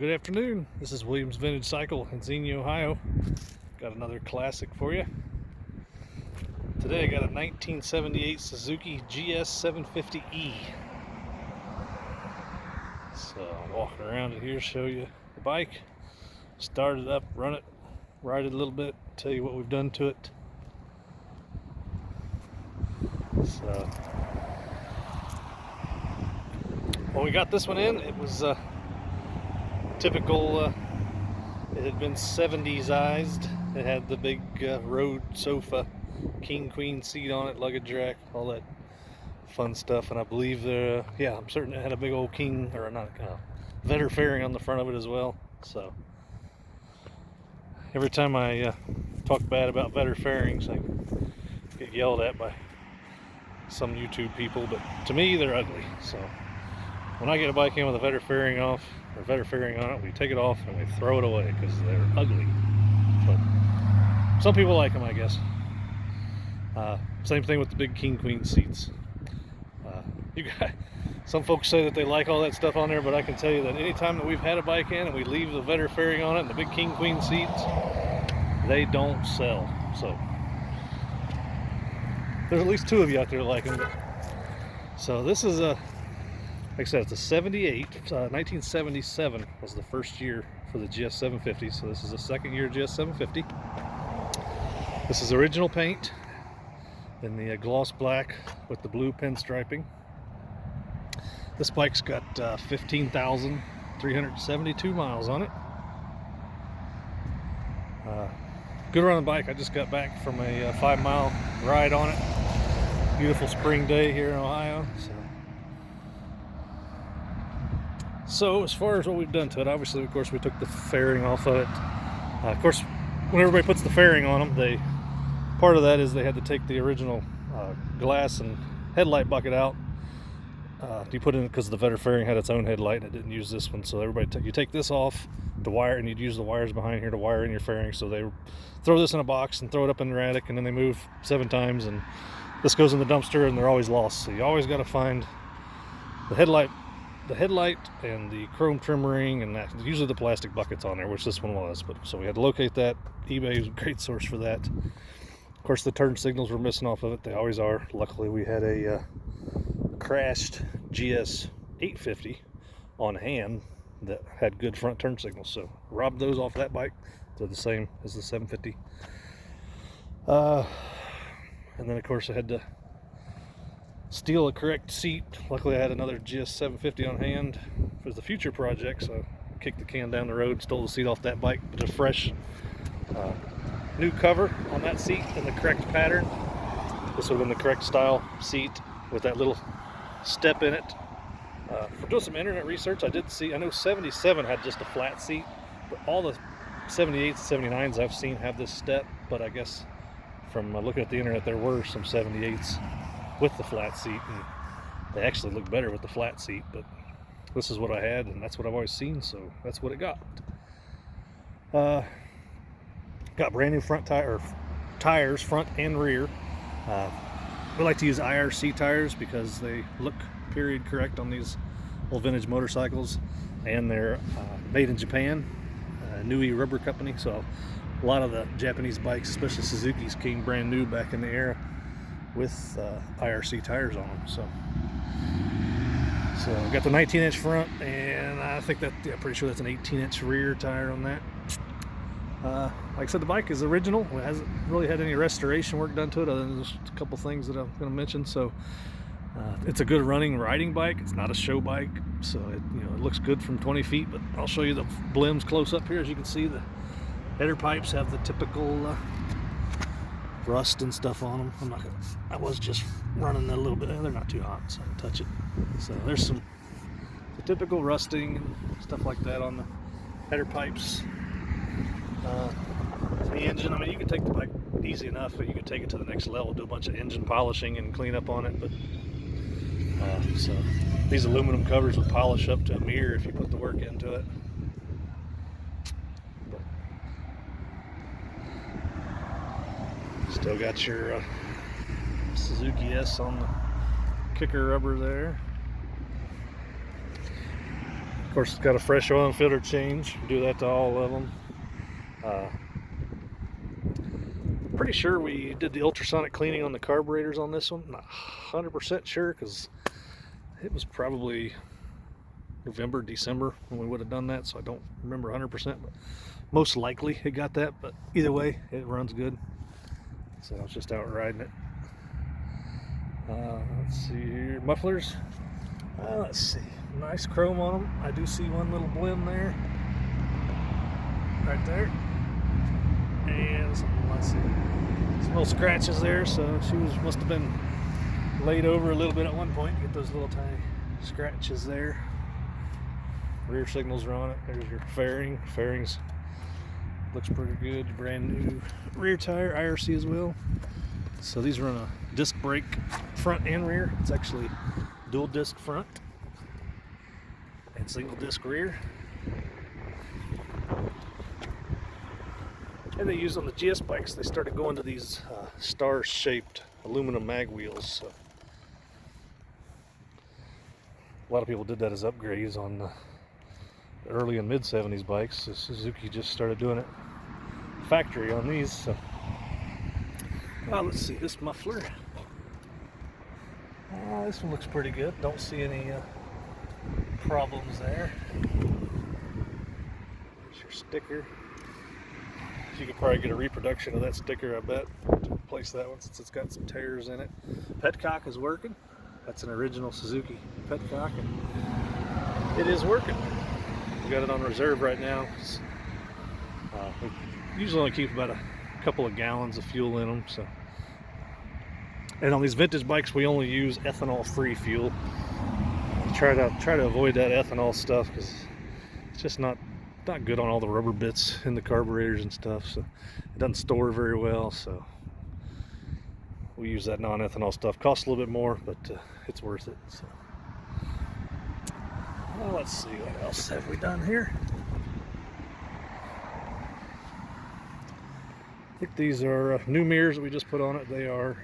Good afternoon. This is Williams Vintage Cycle in Xenia, Ohio. Got another classic for you. Today I got a 1978 Suzuki GS750E. So I'm walking around it here, show you the bike. Start it up, run it, ride it a little bit, tell you what we've done to it. So when we got this one in, it was typical. It had been 70s-ized. It had the big road sofa, king queen seat on it, luggage rack, all that fun stuff. And I believe I'm certain it had a big old king, or not, Vetter fairing on the front of it as well. So every time I talk bad about Vetter fairings, I get yelled at by some YouTube people, but to me they're ugly. So when I get a bike in with a Vetter fairing off, or Vetter fairing on it, we take it off and we throw it away because they're ugly. But some people like them, I guess. Same thing with the big king queen seats. Some folks say that they like all that stuff on there, but I can tell you that anytime that we've had a bike in and we leave the Vetter fairing on it and the big king queen seats, they don't sell. So there's at least two of you out there that like them. So this is a, like I said, it's a 78, 1977 was the first year for the GS750, so this is the second year GS750. This is original paint in the gloss black with the blue pinstriping. This bike's got 15,372 miles on it. Good running bike. I just got back from a 5-mile ride on it. Beautiful spring day here in Ohio. So as far as what we've done to it, obviously, of course, we took the fairing off of it. Of course, when everybody puts the fairing on them, part of that is they had to take the original glass and headlight bucket out. You put in, because the Vetter fairing had its own headlight and it didn't use this one, so everybody you take this off the wire, and you'd use the wires behind here to wire in your fairing. So they throw this in a box and throw it up in their attic, and then they move 7 times, and this goes in the dumpster, and they're always lost. So you always got to find the headlight and the chrome trim ring, and that usually the plastic buckets on there, which this one was. But so we had to locate that. eBay is a great source for that. Of course, the turn signals were missing off of it. They always are. Luckily, we had a crashed GS850 on hand that had good front turn signals, so robbed those off that bike. They're the same as the 750. And then of course I had to steal a correct seat. Luckily I had another GS750 on hand for the future project, so I kicked the can down the road, stole the seat off that bike, put a fresh new cover on that seat in the correct pattern. This would have been the correct style seat with that little step in it. For doing some internet research, I know 77 had just a flat seat, but all the 78s and 79s I've seen have this step. But I guess from looking at the internet, there were some 78s with the flat seat, and they actually look better with the flat seat. But this is what I had, and that's what I've always seen, so that's what it got. Got brand new front tires, front and rear. We like to use IRC tires because they look period correct on these old vintage motorcycles, and they're made in Japan, Nui Rubber Company. So a lot of the Japanese bikes, especially Suzuki's, came brand new back in the era with IRC tires on them. So we got the 19-inch front, and I think that, yeah, pretty sure that's an 18-inch rear tire on that. Like I said, the bike is original. It hasn't really had any restoration work done to it, other than just a couple things that I'm going to mention. So it's a good running riding bike. It's not a show bike, so it looks good from 20 feet. But I'll show you the blims close up here. As you can see, the header pipes have the typical rust and stuff on them. I was just running a little bit. They're not too hot, so I can touch it. So there's the typical rusting and stuff like that on the header pipes. The engine, I mean, you can take the bike easy enough, but you can take it to the next level, do a bunch of engine polishing and clean up on it. But so these aluminum covers would polish up to a mirror if you put the work into it. But still got your Suzuki S on the kicker rubber there. Of course, it's got a fresh oil and filter change. Do that to all of them. Pretty sure we did the ultrasonic cleaning on the carburetors on this one. Not 100% sure because it was probably November, December when we would have done that, so I don't remember 100%, but most likely it got that. But either way, it runs good. So I was just out riding it. Let's see here, mufflers. Let's see, nice chrome on them. I do see one little blend there, right there, and let's see, some little scratches there. So she must have been laid over a little bit at one point. Get those little tiny scratches there. Rear signals are on it. There's your fairing. Fairings looks pretty good. Brand new rear tire, IRC as well. So these run a disc brake front and rear. It's actually dual disc front and single disc rear. And they use on the GS bikes, they started going to these star shaped aluminum mag wheels. So a lot of people did that as upgrades on the early and mid 70s bikes. So Suzuki just started doing it factory on these. So let's see, this muffler. This one looks pretty good. Don't see any problems there. There's your sticker. You could probably get a reproduction of that sticker, I bet, to replace that one since it's got some tears in it. Petcock is working. That's an original Suzuki petcock, and it is working. We got it on reserve right now. We usually only keep about a couple of gallons of fuel in them. So, and on these vintage bikes, we only use ethanol-free fuel. Try to avoid that ethanol stuff because it's just not good on all the rubber bits in the carburetors and stuff. So it doesn't store very well. So we use that non-ethanol stuff. Costs a little bit more, but it's worth it. So let's see, what else have we done here? I think these are new mirrors that we just put on it. They are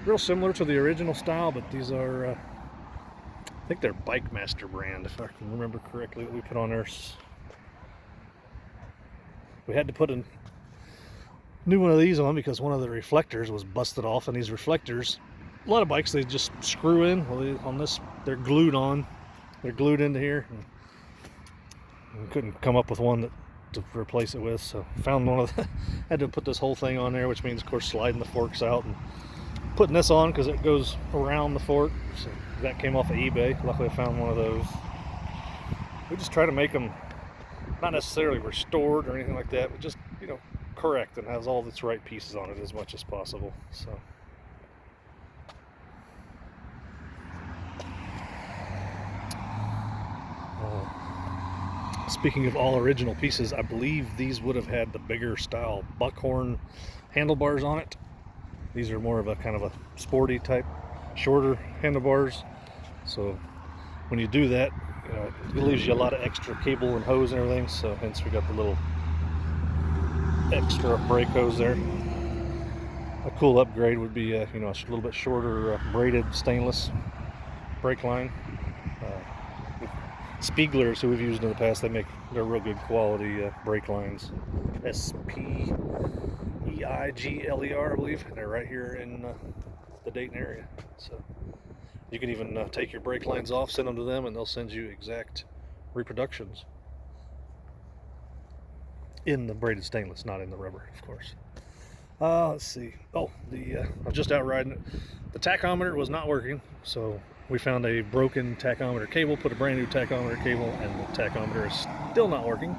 real similar to the original style, but these are I think they're Bike Master brand, if I can remember correctly, that we put on ours. We had to put a new one of these on because one of the reflectors was busted off, and these reflectors, a lot of bikes, they just screw in. Well, on this, they're glued on. They're glued into here. And we couldn't come up with one to replace it with, so found one of the, had to put this whole thing on there, which means, of course, sliding the forks out and putting this on because it goes around the fork. So that came off of eBay. Luckily I found one of those. We just try to make them not necessarily restored or anything like that, but just, you know, correct and has all its right pieces on it as much as possible. So speaking of all original pieces, I believe these would have had the bigger style buckhorn handlebars on it. These are more of a kind of a sporty type, shorter handlebars. So when you do that, it leaves you a lot of extra cable and hose and everything. So hence we got the little extra brake hose there. A cool upgrade would be, a little bit shorter braided stainless brake line. Spieglers, who we've used in the past, they're real good quality brake lines. SPEIGLER, I believe. They're right here in the Dayton area. So you can even take your brake lines off, send them to them, and they'll send you exact reproductions in the braided stainless, not in the rubber, of course. Let's see. Oh, I was just out riding it. The tachometer was not working, so we found a broken tachometer cable, put a brand new tachometer cable, and the tachometer is still not working.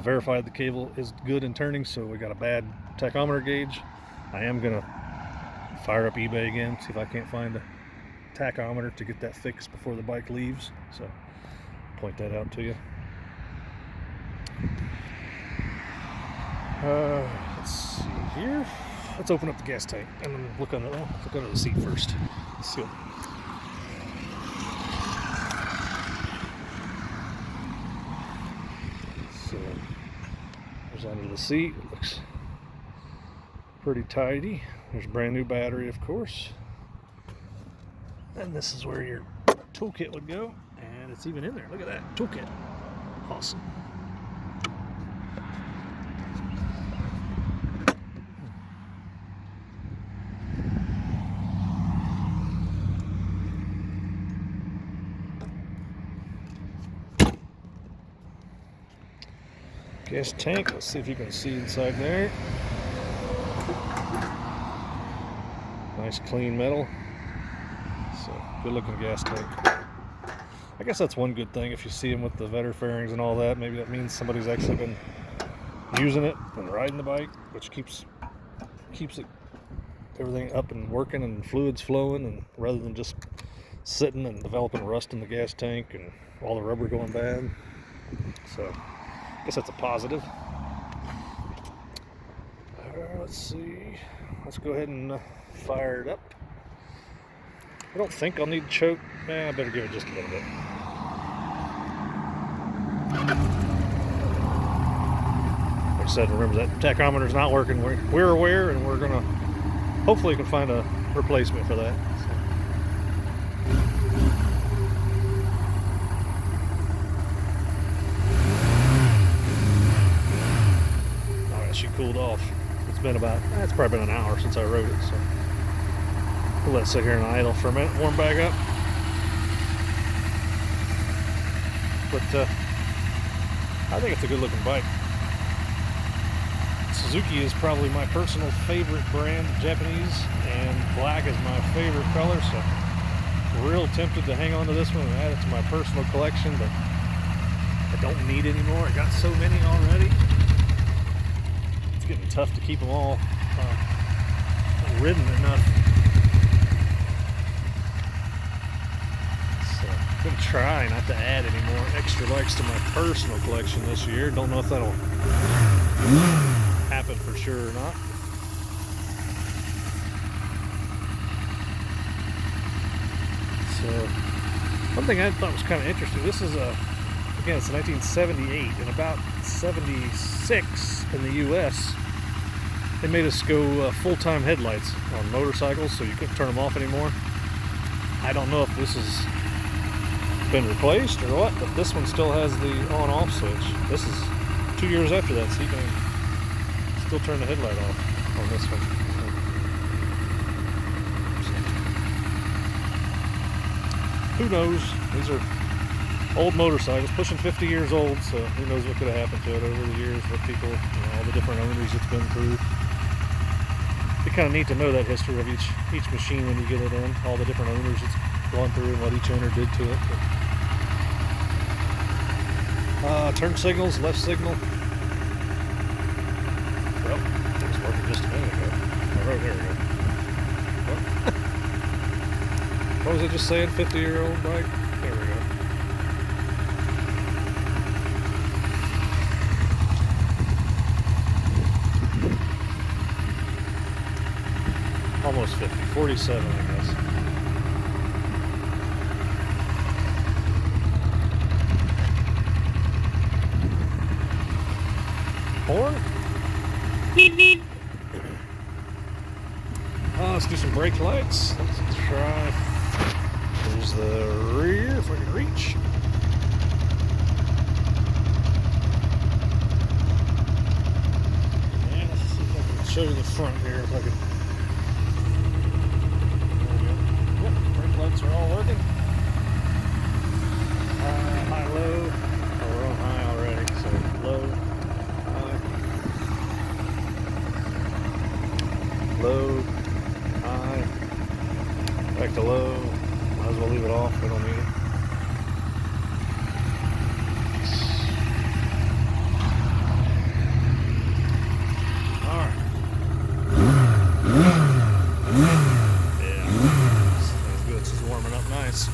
Verified the cable is good and turning, so we got a bad tachometer gauge. I am gonna fire up eBay again, see if I can't find a tachometer to get that fixed before the bike leaves. So point that out to you. Let's see here. Let's open up the gas tank and then look under the seat first. Let's see what. So there's under the seat. It looks pretty tidy. There's a brand new battery, of course. And this is where your toolkit would go. And it's even in there. Look at that toolkit. Awesome. Gas tank. Let's see if you can see inside there. Nice clean metal. So good looking gas tank. I guess that's one good thing. If you see them with the Vetter fairings and all that, maybe that means somebody's actually been using it and riding the bike, which keeps it everything up and working and fluids flowing, and rather than just sitting and developing rust in the gas tank and all the rubber going bad. So I guess that's a positive. Let's see. Let's go ahead and fire it up. I don't think I'll need choke. I better give it just a little bit. Like I said, remember that tachometer's not working. We're aware, and we're gonna hopefully can find a replacement for that. She cooled off. It's probably been an hour since I rode it, so we'll let it sit here and idle for a minute, warm back up. But I think it's a good looking bike. Suzuki is probably my personal favorite brand, Japanese, and black is my favorite color, so I'm real tempted to hang on to this one and add it to my personal collection, but I don't need any more. I got so many already. It's getting tough to keep them all ridden enough. So I'm going to try not to add any more extra bikes to my personal collection this year. Don't know if that'll happen for sure or not. So one thing I thought was kind of interesting, this is again, it's 1978, and about 76 in the US, they made us go full-time headlights on motorcycles, so you couldn't turn them off anymore. I don't know if this has been replaced or what, but this one still has the on-off switch. This is 2 years after that, so you can still turn the headlight off on this one. Who knows? These are old motorcycles, pushing 50 years old, so who knows what could have happened to it over the years, what people, all the different owners it's been through. It'd be kind of neat to know that history of each machine when you get it in, all the different owners it's gone through and what each owner did to it. But, turn signals, left signal. Well, it was working just a minute ago. Oh, there we go. What was I just saying? 50-year-old bike? There we go. Almost 50, 47 I guess. Horn? Let's do some brake lights. Let's try. There's the rear if I can reach. And let's see if I can show you the front here if I can. Yep, brake lights are all working. High, low. Oh, we're on high already, so low, high. Low, high. Back to low. Might as well leave it off. We don't need it. Alright. Yeah. Sounds good. It's warming up nice.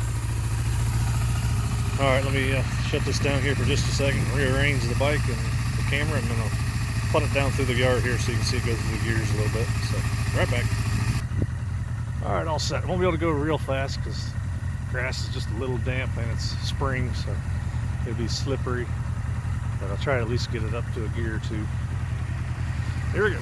Alright, let me shut this down here for just a second, rearrange the bike and the camera, and then I'll put it down through the yard here so you can see it go through the gears a little bit. So, right back. Alright, all set. I won't be able to go real fast because grass is just a little damp and it's spring, so it'll be slippery. But I'll try to at least get it up to a gear or two. Here we go.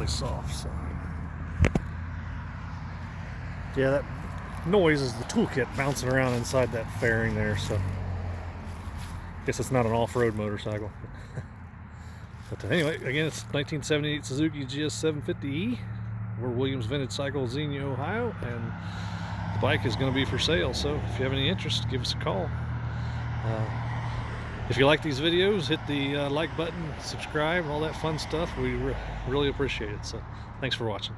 really soft. So yeah, that noise is the toolkit bouncing around inside that fairing there. So guess it's not an off-road motorcycle. But anyway, again, it's 1978 Suzuki GS750E. We're Williams Vintage Cycle, Xenia, Ohio, and the bike is going to be for sale. So if you have any interest, give us a call. If you like these videos, hit the like button, subscribe, all that fun stuff. We really appreciate it. So thanks for watching.